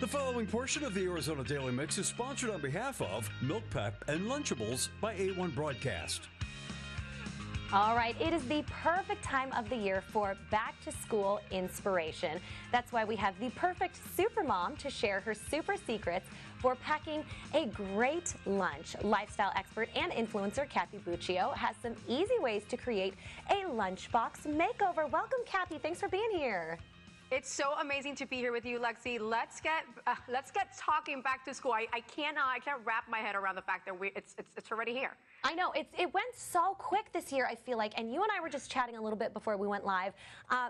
The following portion of the Arizona Daily Mix is sponsored on behalf of Milk Pep and Lunchables by A1 Broadcast. All right, it is the perfect time of the year for back to school inspiration. That's why we have the perfect super mom to share her super secrets for packing a great lunch. Lifestyle expert and influencer Kathy Buccio has some easy ways to create a lunchbox makeover. Welcome, Kathy. Thanks for being here. It's so amazing to be here with you, Lexi. Let's get talking back to school. I can't wrap my head around the fact that it's already here. I know it went so quick this year, I feel like, and you and I were just chatting a little bit before we went live.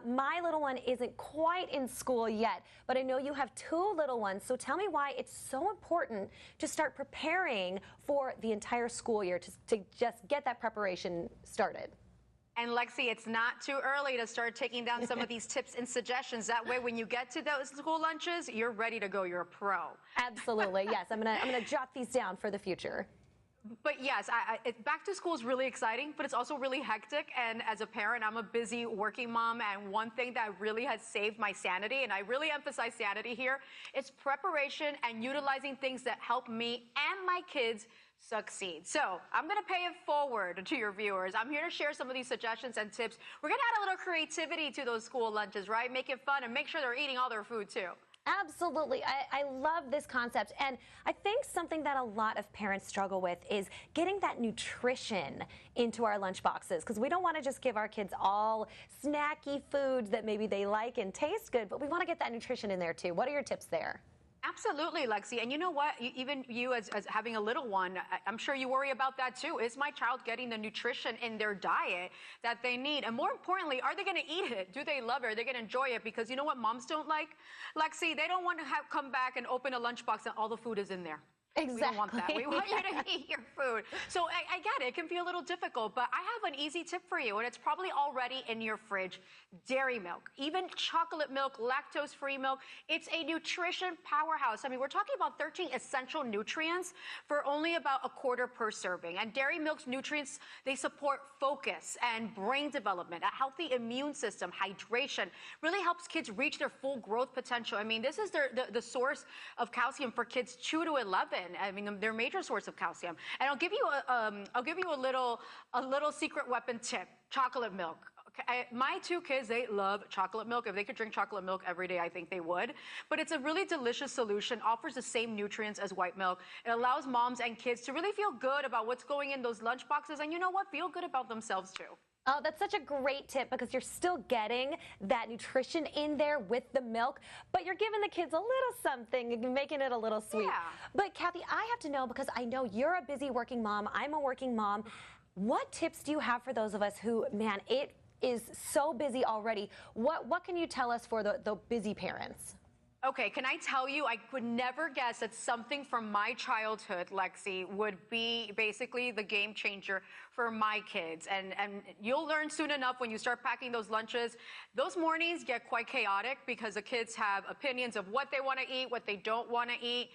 My little one isn't quite in school yet, but I know you have two little ones, so tell me why it's so important to start preparing for the entire school year, to just get that preparation started. And Lexi, it's not too early to start taking down some of these tips and suggestions. That way, when you get to those school lunches, you're ready to go. You're a pro. Absolutely, yes. I'm gonna jot these down for the future. But yes, back to school is really exciting, but it's also really hectic. And as a parent, I'm a busy working mom. And one thing that really has saved my sanity, and I really emphasize sanity here, is preparation and utilizing things that help me and my kids succeed. So I'm going to pay it forward to your viewers. I'm here to share some of these suggestions and tips. We're going to add a little creativity to those school lunches, right? Make it fun and make sure they're eating all their food too. Absolutely. I love this concept. And I think something that a lot of parents struggle with is getting that nutrition into our lunch boxes, because we don't want to just give our kids all snacky foods that maybe they like and taste good, but we want to get that nutrition in there too. What are your tips there? Absolutely, Lexi. And you know what? Even you as having a little one, I'm sure you worry about that too. Is my child getting the nutrition in their diet that they need? And more importantly, are they going to eat it? Do they love it? Are they going to enjoy it? Because you know what moms don't like? Lexi, they don't want to come back and open a lunchbox and all the food is in there. Exactly. We don't want that. We want you to eat your food. So I get it. It can be a little difficult, but I have an easy tip for you, and it's probably already in your fridge. Dairy milk, even chocolate milk, lactose-free milk. It's a nutrition powerhouse. I mean, we're talking about 13 essential nutrients for only about a quarter per serving. And dairy milk's nutrients, they support focus and brain development, a healthy immune system, hydration, really helps kids reach their full growth potential. I mean, this is the source of calcium for kids 2 to 11. I mean, they're a major source of calcium. And I'll give you a little secret weapon tip: chocolate milk. Okay, my two kids, they love chocolate milk. If they could drink chocolate milk every day, I think they would. But it's a really delicious solution, offers the same nutrients as white milk. It allows moms and kids to really feel good about what's going in those lunch boxes. And you know what? Feel good about themselves too. Oh, that's such a great tip, because you're still getting that nutrition in there with the milk, but you're giving the kids a little something, making it a little sweet. Yeah. But Kathy, I have to know, because I know you're a busy working mom, I'm a working mom. What tips do you have for those of us who, man, it is so busy already? What can you tell us for the busy parents? Okay, can I tell you, I would never guess that something from my childhood, Lexi, would be basically the game changer for my kids. And you'll learn soon enough when you start packing those lunches. Those mornings get quite chaotic because the kids have opinions of what they want to eat, what they don't want to eat.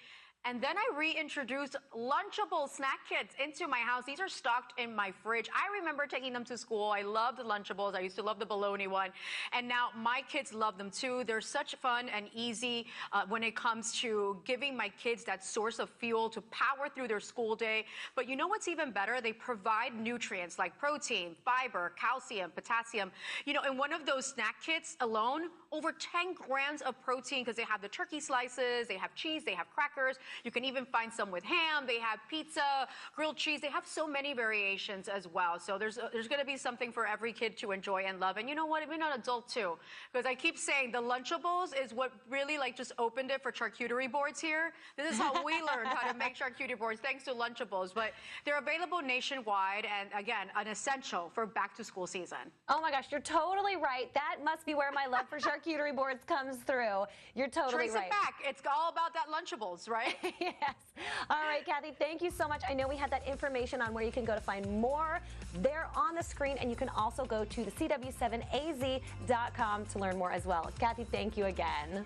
And then I reintroduced Lunchable snack kits into my house. These are stocked in my fridge. I remember taking them to school. I loved the Lunchables. I used to love the bologna one. And now my kids love them too. They're such fun and easy when it comes to giving my kids that source of fuel to power through their school day. But you know what's even better? They provide nutrients like protein, fiber, calcium, potassium. You know, in one of those snack kits alone, over 10 grams of protein, because they have the turkey slices, they have cheese, they have crackers. You can even find some with ham. They have pizza, grilled cheese. They have so many variations as well. So there's going to be something for every kid to enjoy and love. And you know what? Even an adult too. Because I keep saying the Lunchables is what really just opened it for charcuterie boards here. This is how we learned how to make charcuterie boards, thanks to Lunchables. But they're available nationwide, and again, an essential for back to school season. Oh my gosh, you're totally right. That must be where my love for charcuterie boards comes through. You're totally Trace right. it back. It's all about that Lunchables, right? Yes. All right, Kathy, thank you so much. I know we had that information on where you can go to find more there on the screen, and you can also go to the CW7AZ.com to learn more as well. Kathy, thank you again.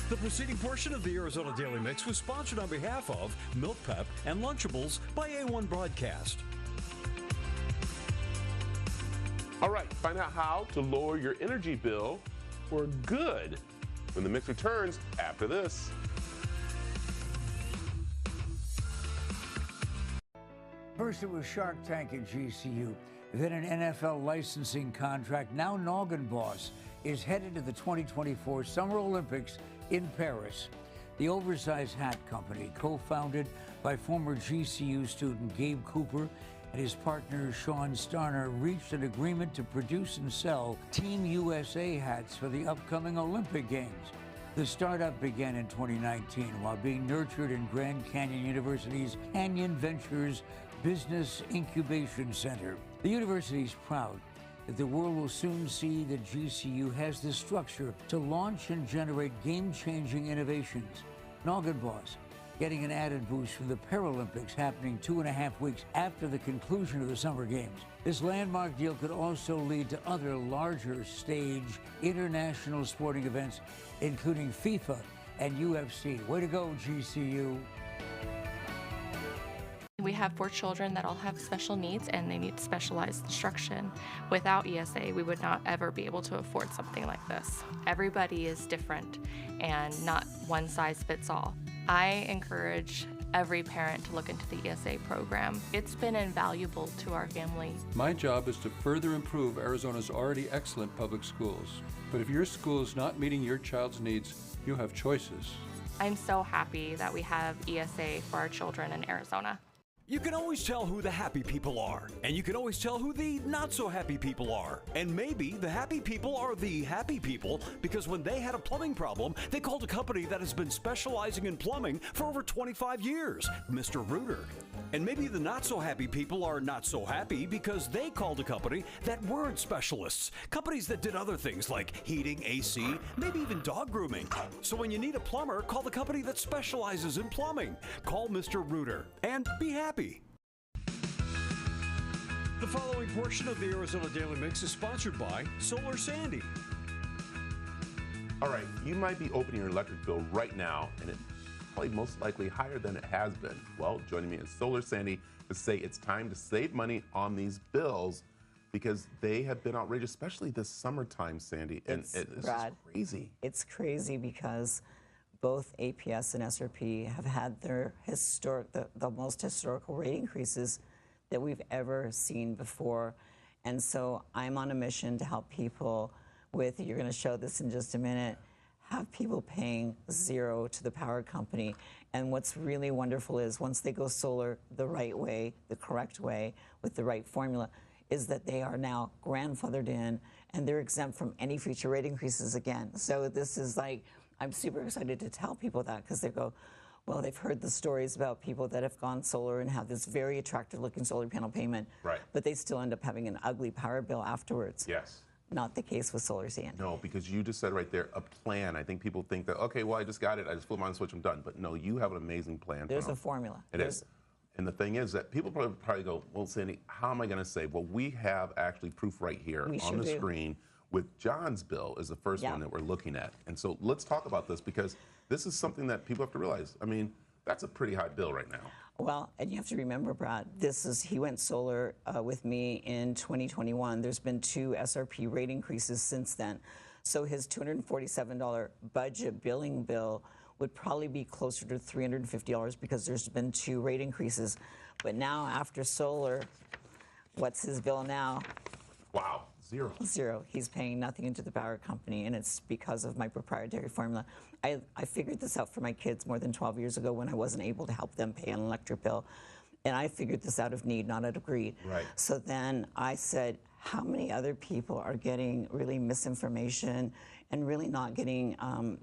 The preceding portion of the Arizona Daily Mix was sponsored on behalf of Milk Pep and Lunchables by A1 Broadcast. All right, find out how to lower your energy bill for good when the mix returns after this. First it was Shark Tank at GCU, then an NFL licensing contract. Now Noggin Boss is headed to the 2024 Summer Olympics in Paris. The oversized hat company, co-founded by former GCU student Gabe Cooper and his partner Sean Starner, reached an agreement to produce and sell Team USA hats for the upcoming Olympic Games. The startup began in 2019 while being nurtured in Grand Canyon University's Canyon Ventures Business Incubation Center. The university is proud that the world will soon see that GCU has the structure to launch and generate game-changing innovations. Noggin Boss getting an added boost from the Paralympics happening 2.5 weeks after the conclusion of the Summer Games. This landmark deal could also lead to other larger stage international sporting events, including FIFA and UFC. Way to go, GCU. We have 4 children that all have special needs and they need specialized instruction. Without ESA, we would not ever be able to afford something like this. Everybody is different and not one size fits all. I encourage every parent to look into the ESA program. It's been invaluable to our family. My job is to further improve Arizona's already excellent public schools. But if your school is not meeting your child's needs, you have choices. I'm so happy that we have ESA for our children in Arizona. You can always tell who the happy people are, and you can always tell who the not so happy people are. And maybe the happy people are the happy people because when they had a plumbing problem, they called a company that has been specializing in plumbing for over 25 years, Mr. Rooter. And maybe the not so happy people are not so happy because they called a company that weren't specialists, companies that did other things like heating, AC, maybe even dog grooming. So when you need a plumber, call the company that specializes in plumbing. Call Mr. Rooter and be happy. The following portion of the Arizona Daily Mix is sponsored by Solar Sandy. All right, you might be opening your electric bill right now, and it's probably most likely higher than it has been. Well, joining me is Solar Sandy to say it's time to save money on these bills because they have been outrageous, especially this summertime, Sandy. And it's just crazy. It's crazy because both APS and SRP have had their the most historical rate increases that we've ever seen before. And so I'm on a mission to help people with, you're going to show this in just a minute, have people paying zero to the power company. And what's really wonderful is once they go solar the right way, the correct way, with the right formula, is that they are now grandfathered in and they're exempt from any future rate increases again. So this is like, I'm super excited to tell people that because they go, well, they've heard the stories about people that have gone solar and have this very attractive looking solar panel payment, right, but they still end up having an ugly power bill afterwards. Yes. Not the case with Solar Sandy. No, because you just said right there, a plan. I think people think that, okay, well, I just got it. I just flip on the switch, I'm done. But no, you have an amazing plan. There's a formula. It is. And the thing is that people probably go, well, Sandy, how am I going to save? Well, we have actually proof right here on the screen with John's bill is the first one that we're looking at. And so let's talk about this because this is something that people have to realize. I mean, that's a pretty high bill right now. Well, and you have to remember, Brad, he went solar with me in 2021. There's been 2 SRP rate increases since then. So his $247 budget billing bill would probably be closer to $350 because there's been 2 rate increases. But now after solar, what's his bill now? Wow, zero. Zero. He's paying nothing into the power company, and it's because of my proprietary formula. I figured this out for my kids more than 12 years ago when I wasn't able to help them pay an electric bill. And I figured this out of need, not out of greed. Right. So then I said, how many other people are getting really misinformation and really not getting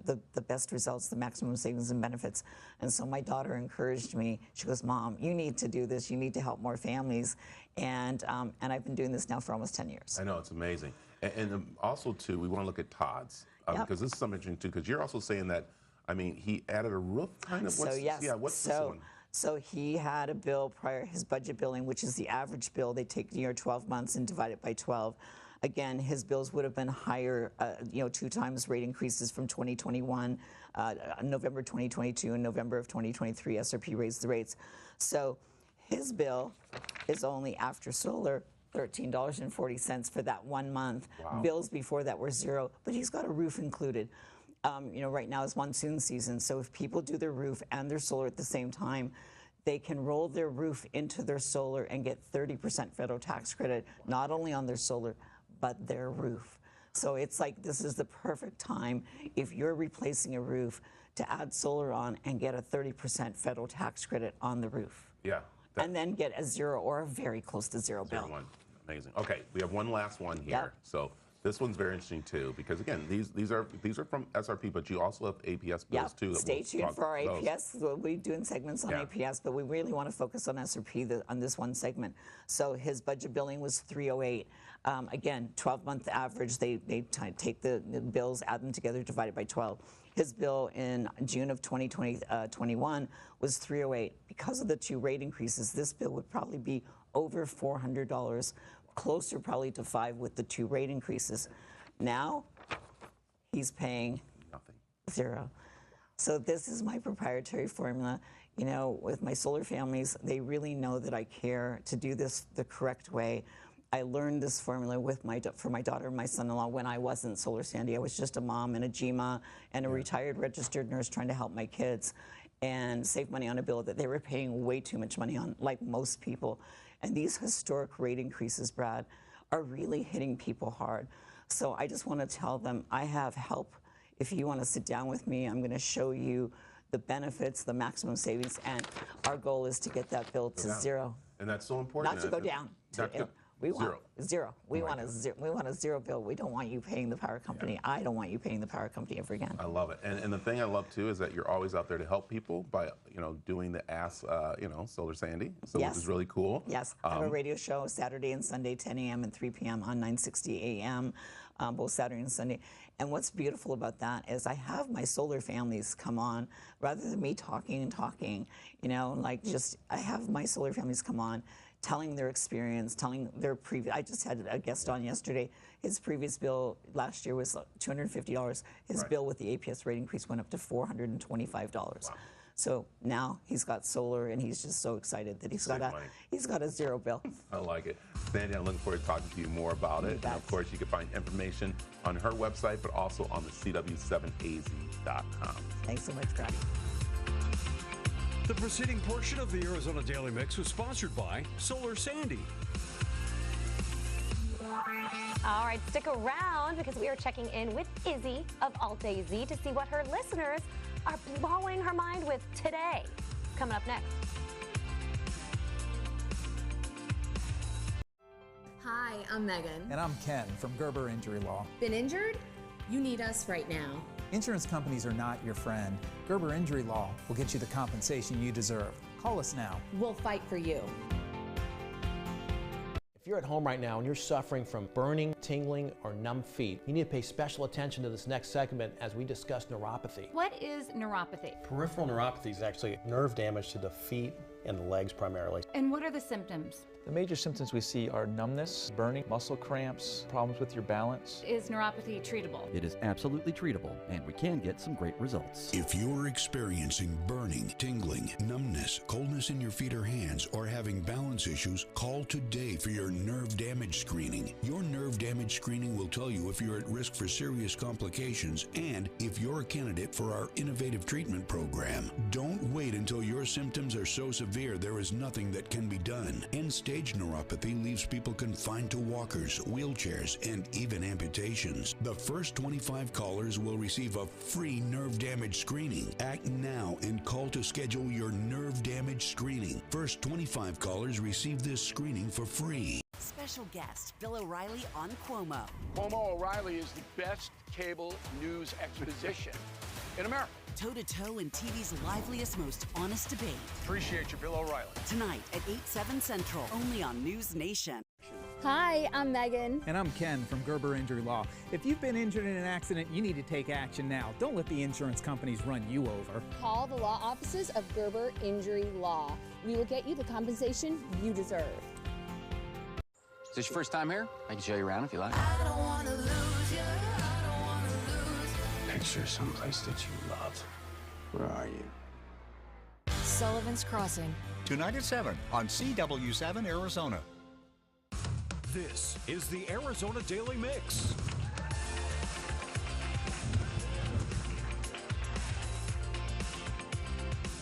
the best results, the maximum savings and benefits? And so my daughter encouraged me. She goes, Mom, you need to do this. You need to help more families. And I've been doing this now for almost 10 years. I know, it's amazing. And also, too, we want to look at Todd's. Because this is something interesting, too, because you're also saying that, I mean, he added a roof kind of, what's this one? So he had a bill prior, his budget billing, which is the average bill. They take 12 months and divide it by 12. Again, his bills would have been higher, 2 times rate increases from 2021, November 2022, and November of 2023, SRP raised the rates. So his bill is only after solar $13.40 for that 1 month. Wow. Bills before that were $0, but he's got a roof included. Right now is monsoon season, so if people do their roof and their solar at the same time, they can roll their roof into their solar and get 30% federal tax credit, not only on their solar, but their roof. So it's like this is the perfect time if you're replacing a roof to add solar on and get a 30% federal tax credit on the roof. Yeah. And then get a 0 or a very close to 0 bill. 01. Amazing. Okay, we have one last one here. Yep. So this one's very interesting too, because again, these are from SRP, but you also have APS bills too. That Stay we'll tuned talk for our about. APS. We'll be doing segments on APS, but we really want to focus on SRP on this one segment. So his budget billing was $308. Again, 12-month average. They take the bills, add them together, divide it by 12. His bill in June of 2021 was $308. Because of the 2 rate increases, this bill would probably be over $400, closer probably to $500 with the 2 rate increases. Now, he's paying Nothing. 0. So this is my proprietary formula. With my solar families, they really know that I care to do this the correct way. I learned this formula for my daughter and my son-in-law when I wasn't Solar Sandy. I was just a mom and a GMA and a retired registered nurse trying to help my kids and save money on a bill that they were paying way too much money on, like most people. And these historic rate increases, Brad, are really hitting people hard. So I just want to tell them I have help. If you want to sit down with me, I'm going to show you the benefits, the maximum savings, and our goal is to get that bill to 0. And that's so important. Not to go down. We want 0. We want a 0. We want a 0 bill. We don't want you paying the power company. I don't want you paying the power company ever again. I love it. And the thing I love too is that you're always out there to help people by doing the Ask Solar Sandy. So Yes. which is really cool. Yes, I have a radio show Saturday and Sunday, 10 a.m. and 3 p.m. on 960 a.m., both Saturday and Sunday. And what's beautiful about that is I have my solar families come on rather than me talking and talking. I have my solar families come on, telling their experience, telling their previous. I just had a guest on yesterday. His previous bill last year was $250. His bill with the APS rate increase went up to $425. Wow. So now he's got solar, and he's just so excited that he's got a 0 bill. I like it. Sandy, I'm looking forward to talking to you more about it. And of course, you can find information on her website, but also on the CW7AZ.com. Thanks so much, Brady. The preceding portion of the Arizona Daily Mix was sponsored by Solar Sandy. All right, stick around because we are checking in with Izzy of Alt AZ to see what her listeners are blowing her mind with today. Coming up next. Hi, I'm Megan. And I'm Ken from Gerber Injury Law. Been injured? You need us right now. Insurance companies are not your friend. Gerber Injury Law will get you the compensation you deserve. Call us now. We'll fight for you. If you're at home right now and you're suffering from burning, tingling, or numb feet, you need to pay special attention to this next segment as we discuss neuropathy. What is neuropathy? Peripheral neuropathy is actually nerve damage to the feet and the legs primarily. And what are the symptoms? The major symptoms we see are numbness, burning, muscle cramps, problems with your balance. Is neuropathy treatable? It is absolutely treatable, and we can get some great results. If you're experiencing burning, tingling, numbness, coldness in your feet or hands, or having balance issues, call today for your nerve damage screening. Your nerve damage screening will tell you if you're at risk for serious complications and if you're a candidate for our innovative treatment program. Don't wait until your symptoms are so severe there is nothing that can be done. End-stage neuropathy leaves people confined to walkers, wheelchairs, and even amputations. The first 25 callers will receive a free nerve damage screening. Act now and call to schedule your nerve damage screening. First 25 callers receive this screening for free. Special guest, Bill O'Reilly on Cuomo. Cuomo O'Reilly is the best cable news exposition in America. Toe-to-toe in TV's liveliest, most honest debate. Appreciate you, Bill O'Reilly. Tonight at 8/7 Central, only on News Nation. Hi, I'm Megan. And I'm Ken from Gerber Injury Law. If you've been injured in an accident, you need to take action now. Don't let the insurance companies run you over. Call the law offices of Gerber Injury Law. We will get you the compensation you deserve. Is this your first time here? I can show you around if you like. I don't want to lose you. I don't want to lose. Picture someplace that you love. Where are you? Sullivan's Crossing. Tonight at 7 on CW7 Arizona. This is the Arizona Daily Mix.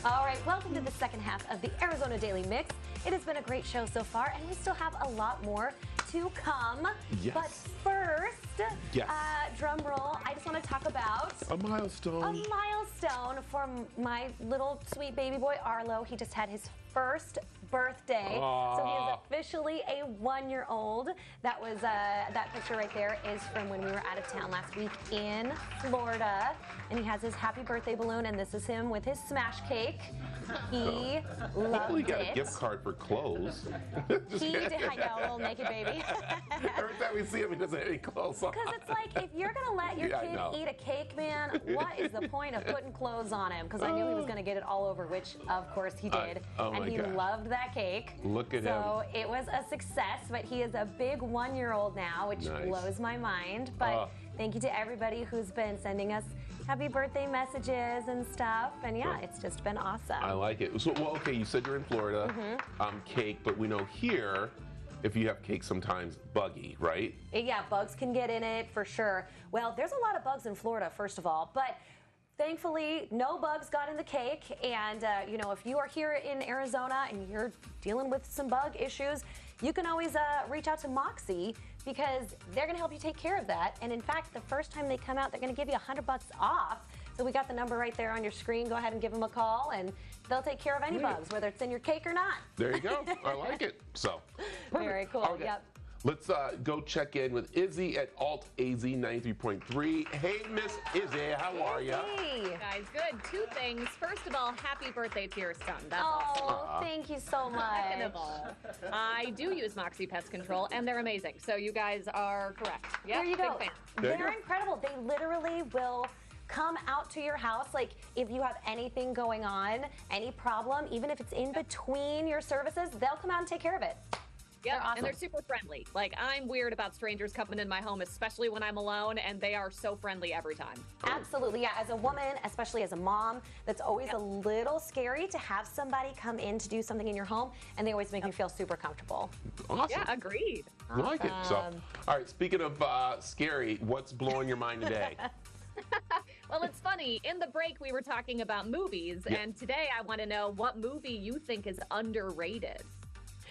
All right, welcome to the second half of the Arizona Daily Mix. It has been a great show so far, and we still have a lot more to come. Yes. But first, yes. Drum roll, I just want to talk about a milestone. A milestone for my little sweet baby boy, Arlo. He just had his first birthday. Aww. So he is officially a 1-year-old. That was that picture right there is from when we were out of town last week in Florida. And he has his happy birthday balloon, and this is him with his smash cake. He loved Hopefully he got it. a gift card for clothes. He did, I know, little naked baby. Every time we see him, he doesn't have any clothes on. Because it's like, if you're going to let your kid eat a cake, man, what is the point of putting clothes on him? Because I knew he was going to get it all over, which, of course, he did. And he loved that cake. Look at him. So it was a success, but he is a big 1-year-old now, which blows my mind. But thank you to everybody who's been sending us happy birthday messages and stuff. And yeah, it's just been awesome. I like it. So, well, okay, you said you're in Florida, cake, but we know here, if you have cake, sometimes buggy, right? Yeah, bugs can get in it for sure. Well, there's a lot of bugs in Florida, first of all, but thankfully, no bugs got in the cake. And, you know, if you are here in Arizona and you're dealing with some bug issues, you can always reach out to Moxie, because they're going to help you take care of that. And in fact, the first time they come out, they're going to give you $100 off. So we got the number right there on your screen. Go ahead and give them a call, and they'll take care of any bugs, whether it's in your cake or not. There you go. I like it. So, very cool. Okay. Yep. Let's go check in with Izzy at Alt AZ 93.3. Hey, Miss Izzy, how are you? Hey, guys, good. Two things. First of all, happy birthday to your son. That's awesome. Thank you so much. Second of all, I do use Moxie Pest Control, and they're amazing. So you guys are correct. Yep, there you go. Big fan. They're incredible. They literally will come out to your house. Like, if you have anything going on, any problem, even if it's in between your services, they'll come out and take care of it. Yeah, awesome. And they're super friendly. Like, I'm weird about strangers coming in my home, especially when I'm alone, and they are so friendly every time. Absolutely, yeah. As a woman, especially as a mom, that's always a little scary to have somebody come in to do something in your home, and they always make you feel super comfortable. Awesome. Yeah, agreed. I like it. So, all right, speaking of scary, what's blowing your mind today? Well, it's funny. In the break, we were talking about movies, and today I want to know what movie you think is underrated.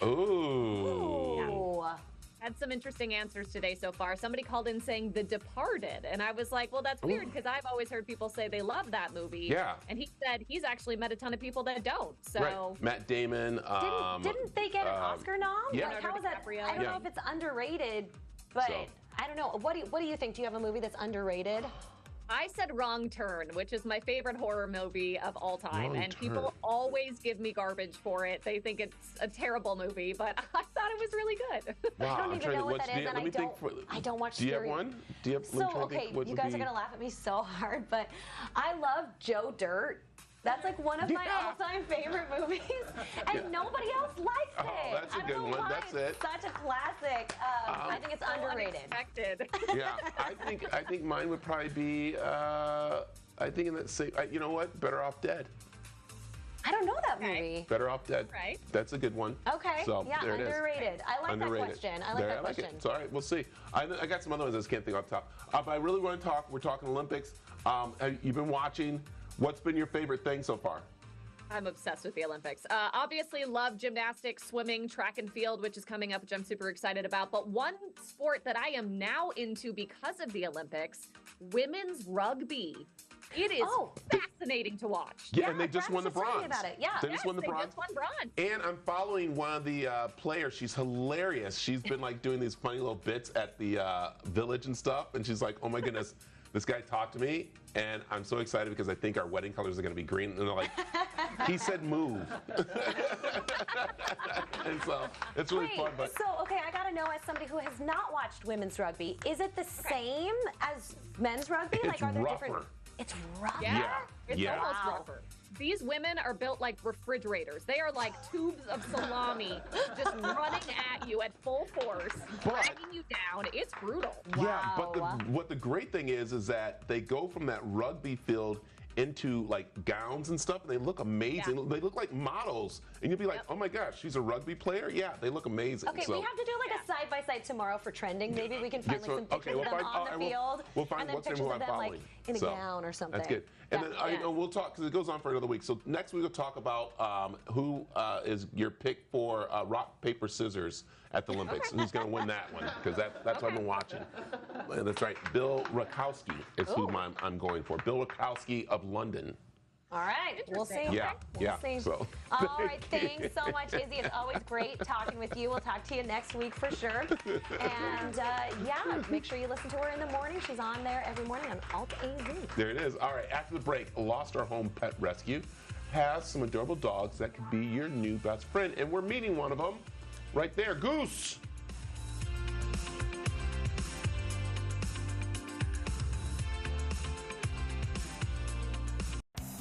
Ooh. Yeah. Had some interesting answers today so far. Somebody called in saying The Departed, and I was like, well, that's weird, because I've always heard people say they love that movie. Yeah. And he said he's actually met a ton of people that don't. So right. Matt Damon. Didn't they get an Oscar nom? Yeah. Like, how is that? I don't know if it's underrated, but I don't know. What do you think? Do you have a movie that's underrated? I said Wrong Turn, which is my favorite horror movie of all time. Wrong and Turn. People always give me garbage for it. They think it's a terrible movie, but I thought it was really good. Wow, I don't even know what that is, and I don't watch Do you have scary. one? Do you have So, okay, you guys are going to laugh at me so hard, but I love Joe Dirt. That's like one of my all-time favorite movies, and nobody else likes it. That's a good one. Why. That's it's such a classic. I think it's underrated. Yeah, I think mine would probably be. I think in that same. You know what? Better Off Dead. I don't know that movie. Better Off Dead. Right. That's a good one. Okay. So yeah, there it is. underrated. I like Underrated. that question. I like that question. It's all right. We'll see. I got some other ones I just can't think off the top. But I really want to talk. We're talking Olympics. You've been watching. What's been your favorite thing so far? I'm obsessed with the Olympics. Obviously, love gymnastics, swimming, track and field, which is coming up, which I'm super excited about. But one sport that I am now into because of the Olympics, women's rugby. It is fascinating to watch. Yeah, and they just won the bronze. About it. Yeah. They just won the bronze. Just won bronze. And I'm following one of the players. She's hilarious. She's been like doing these funny little bits at the village and stuff. And she's like, oh my goodness, this guy talked to me. And I'm so excited because I think our wedding colors are going to be green. And they're like, he said move. And so it's really fun. But so, okay, I got to know, as somebody who has not watched women's rugby, is it the same as men's rugby? It's like, are there rougher. different? It's rougher? Yeah. It's almost Wow. rougher. These women are built like refrigerators. They are like tubes of salami just running at you at full force, dragging you down. It's brutal. yeah, but what the great thing is that they go from that rugby field into like gowns and stuff, and they look amazing. Yeah. They look like models, and you'll be like, oh my gosh, she's a rugby player? Yeah, they look amazing. Okay, so, we have to do like a side-by-side tomorrow for trending. Maybe we can find like some pictures of them on the field, we'll find and then what's in pictures who of I'm them like following. in a gown or something. That's good. And then we'll talk, because it goes on for another week. So next week we'll talk about who is your pick for rock, paper, scissors at the Olympics. Who's going to win that one? Because that's what I've been watching. And that's right. Bill Rakowski is who I'm going for. Bill Rakowski of London. All right, we'll see. Yeah, We'll see. So. All right, thanks so much, Izzy. It's always great talking with you. We'll talk to you next week for sure. And yeah, make sure you listen to her in the morning. She's on there every morning on Alt AZ. There it is. All right, after the break, Lost Our Home Pet Rescue has some adorable dogs that could be your new best friend. And we're meeting one of them right there, Goose.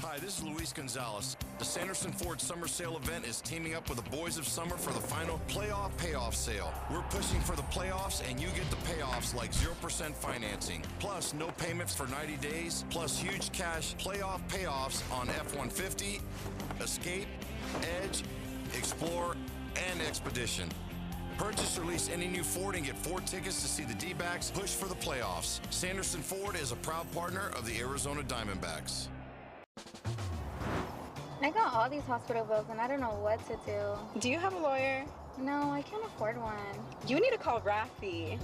Hi, this is Luis Gonzalez. The Sanderson Ford Summer Sale event is teaming up with the Boys of Summer for the final playoff payoff sale. We're pushing for the playoffs, and you get the payoffs like 0% financing, plus no payments for 90 days, plus huge cash playoff payoffs on F-150, Escape, Edge, Explorer, and Expedition. Purchase or lease any new Ford and get Ford tickets to see the D-backs push for the playoffs. Sanderson Ford is a proud partner of the Arizona Diamondbacks. I got all these hospital bills and I don't know what to do. Do you have a lawyer? No, I can't afford one. You need to call Rafi.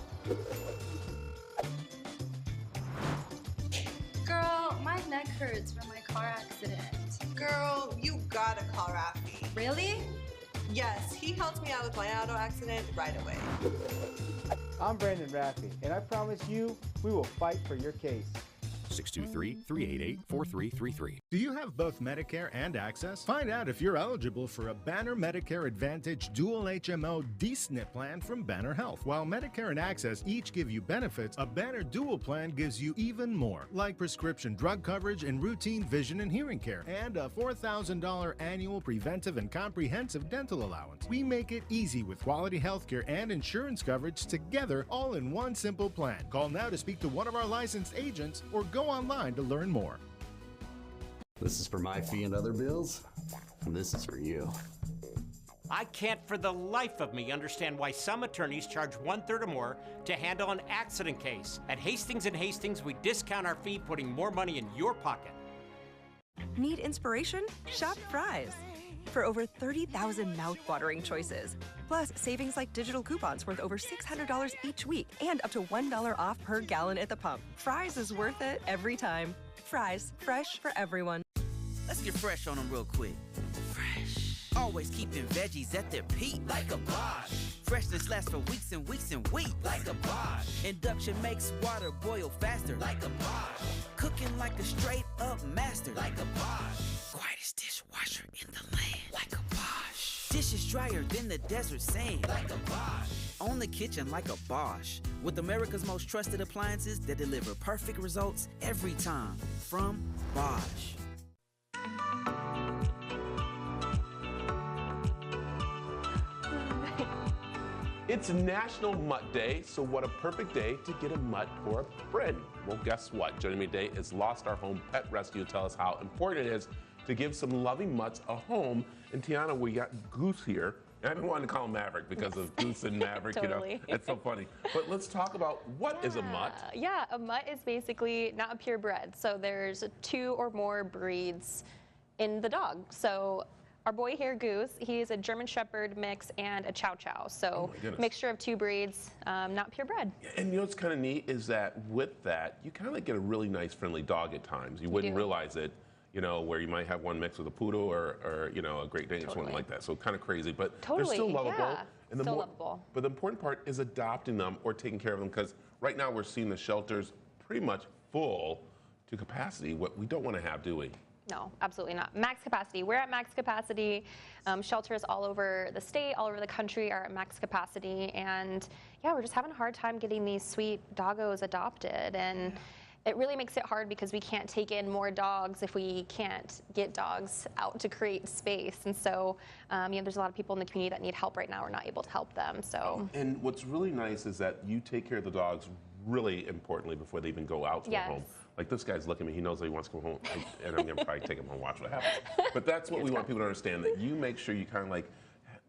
Girl, my neck hurts from my car accident. Girl, you gotta call Rafi. Really? Yes, he helped me out with my auto accident right away. I'm Brandon Rafi, and I promise you, we will fight for your case. 623-388-4333. Do you have both Medicare and Access? Find out if you're eligible for a Banner Medicare Advantage Dual HMO D-SNP plan from Banner Health. While Medicare and Access each give you benefits, a Banner Dual plan gives you even more, like prescription drug coverage and routine vision and hearing care, and a $4,000 annual preventive and comprehensive dental allowance. We make it easy with quality healthcare and insurance coverage together, all in one simple plan. Call now to speak to one of our licensed agents or go online to learn more. This is for my fee and other bills, and this is for you. I can't for the life of me understand why some attorneys charge 1/3 or more to handle an accident case. At Hastings & Hastings, we discount our fee, putting more money in your pocket. Need inspiration? Shop Fry's. For over 30,000 mouth-watering choices. Plus, savings like digital coupons worth over $600 each week and up to $1 off per gallon at the pump. Fry's is worth it every time. Fry's, fresh for everyone. Let's get fresh on them real quick. Fresh. Always keeping veggies at their peak. Like a Bosch. Freshness lasts for weeks and weeks and weeks. Like a Bosch. Induction makes water boil faster. Like a Bosch. Cooking like a straight-up master. Like a Bosch. Quietest dishwasher in the land. Like a Bosch. Dishes drier than the desert sand. Like a Bosch. Own the kitchen like a Bosch. With America's most trusted appliances that deliver perfect results every time. From Bosch. It's National Mutt Day, so what a perfect day to get a mutt for a friend. Well, guess what? Joining me today is Lost Our Home Pet Rescue to tell us how important it is to give some loving mutts a home. And Tiana, we got Goose here. And I've been wanting to call him Maverick because of Goose and Maverick, Totally. you know. It's so funny. But let's talk about what is a mutt. Yeah, a mutt is basically not a purebred. So there's 2 or more breeds in the dog. So our boy here, Goose, he's a German Shepherd mix and a Chow Chow. So mixture of 2 breeds, not purebred. And you know what's kind of neat is that with that, you kind of get a really nice, friendly dog at times. You wouldn't realize it, you know, where you might have one mixed with a poodle or you know, a Great Dane or something like that. So kind of crazy, but they're still lovable. Yeah. And Still lovable. But the important part is adopting them or taking care of them, because right now we're seeing the shelters pretty much full to capacity. What we don't want to have, do we? No, absolutely not. Max capacity. We're at max capacity. Shelters all over the state, all over the country are at max capacity. And yeah, we're just having a hard time getting these sweet doggos adopted. And it really makes it hard because we can't take in more dogs if we can't get dogs out to create space. And so, you know, there's a lot of people in the community that need help right now. We're not able to help them. So. And what's really nice is that you take care of the dogs really importantly, before they even go out to a home. Like this guy's looking at me, he knows that he wants to go home, and I'm gonna probably take him home and watch what happens. But that's what we want people to understand, that you make sure you kind of like,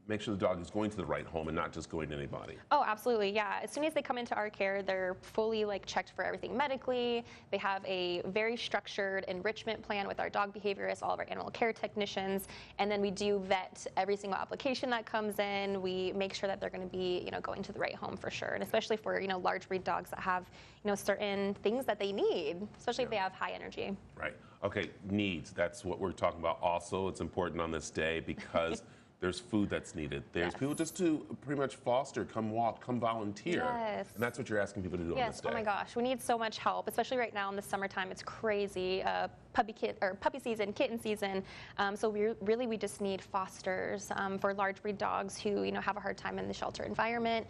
make sure the dog is going to the right home and not just going to anybody. Oh, absolutely, yeah. As soon as they come into our care, they're fully like checked for everything medically. They have a very structured enrichment plan with our dog behaviorists, all of our animal care technicians, and then we do vet every single application that comes in. We make sure that they're going to be, you know, going to the right home for sure, and especially for, you know, large breed dogs that have, you know, certain things that they need, especially if they have high energy. Right. Okay, needs. That's what we're talking about. Also, it's important on this day because there's food that's needed. There's people just to pretty much foster, come walk, come volunteer. Yes. And that's what you're asking people to do on this day. Oh my gosh, we need so much help, especially right now in the summertime. It's crazy. Puppy season, kitten season. So we just need fosters for large breed dogs who, you know, have a hard time in the shelter environment.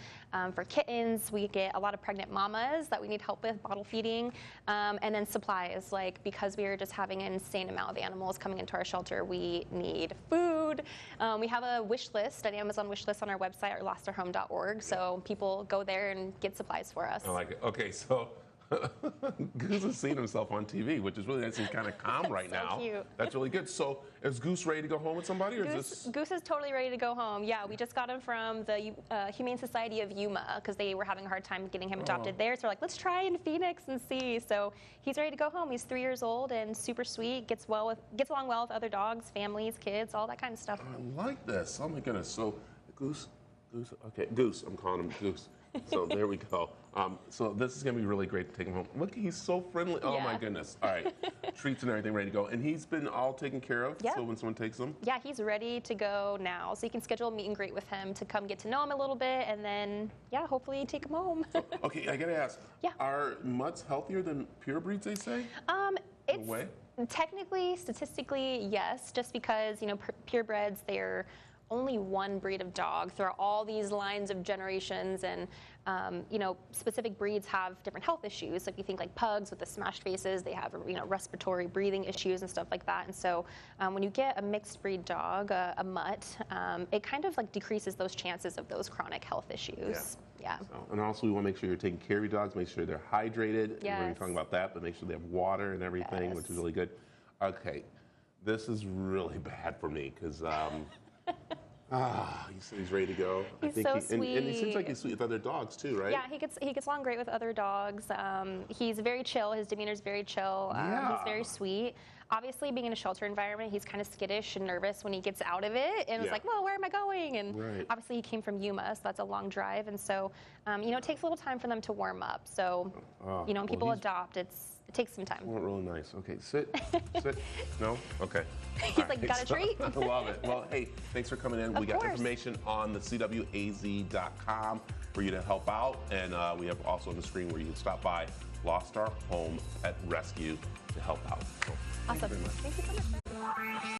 For kittens, we get a lot of pregnant mamas that we need help with bottle feeding, and then supplies. Like, because we are just having an insane amount of animals coming into our shelter, we need food. We have a wish list, an Amazon wish list on our website, or lostourhome.org. So people go there and get supplies for us. I like it. Okay, so Goose has seen himself on TV, which is really nice. He's kind of calm right now. Cute. That's really good. So is Goose ready to go home with somebody, or Goose is totally ready to go home. Yeah, we just got him from the Humane Society of Yuma because they were having a hard time getting him adopted there. So we're like, let's try in Phoenix and see. So he's ready to go home. He's 3 years old and super sweet. Gets along well with other dogs, families, kids, all that kind of stuff. I like this. Oh my goodness. So Goose. Okay, Goose. I'm calling him Goose. So there we go. So this is going to be really great to take him home. Look, he's so friendly. Oh my goodness. All right. Treats and everything ready to go. And he's been all taken care of. Yep. So when someone takes him? Yeah, he's ready to go now. So you can schedule a meet and greet with him to come get to know him a little bit, and then, yeah, hopefully take him home. Okay, I got to ask. Yeah. Are mutts healthier than pure breeds, they say? It's no way. Technically, statistically, yes, just because, you know, purebreds, they're only one breed of dog throughout all these lines of generations, and you know, specific breeds have different health issues. So if you think like pugs with the smashed faces, they have, you know, respiratory breathing issues and stuff like that. And so when you get a mixed breed dog, a mutt, it kind of like decreases those chances of those chronic health issues. Yeah. So, and also we want to make sure you're taking care of your dogs, make sure they're hydrated. Yes. And we're going to be talking about that, but make sure they have water and everything, which is really good. Okay, this is really bad for me because he said he's ready to go. He's so sweet. And he seems like he's sweet with other dogs too, right? Yeah, he gets along great with other dogs. He's very chill. His demeanor's very chill. He's very sweet. Obviously, being in a shelter environment, he's kind of skittish and nervous when he gets out of it. And it's like, well, where am I going? And obviously, he came from Yuma, so that's a long drive. And so, you know, it takes a little time for them to warm up. So, you know, when people adopt, it takes some time. Well, really nice. Okay, sit. Sit. No? Okay. He's like, you got a treat? I love it. Well, hey, thanks for coming in. We got information on the CWAZ.com for you to help out. And we have also on the screen where you can stop by Lost Our Home Pet Rescue to help out. So, awesome. Thank you so much.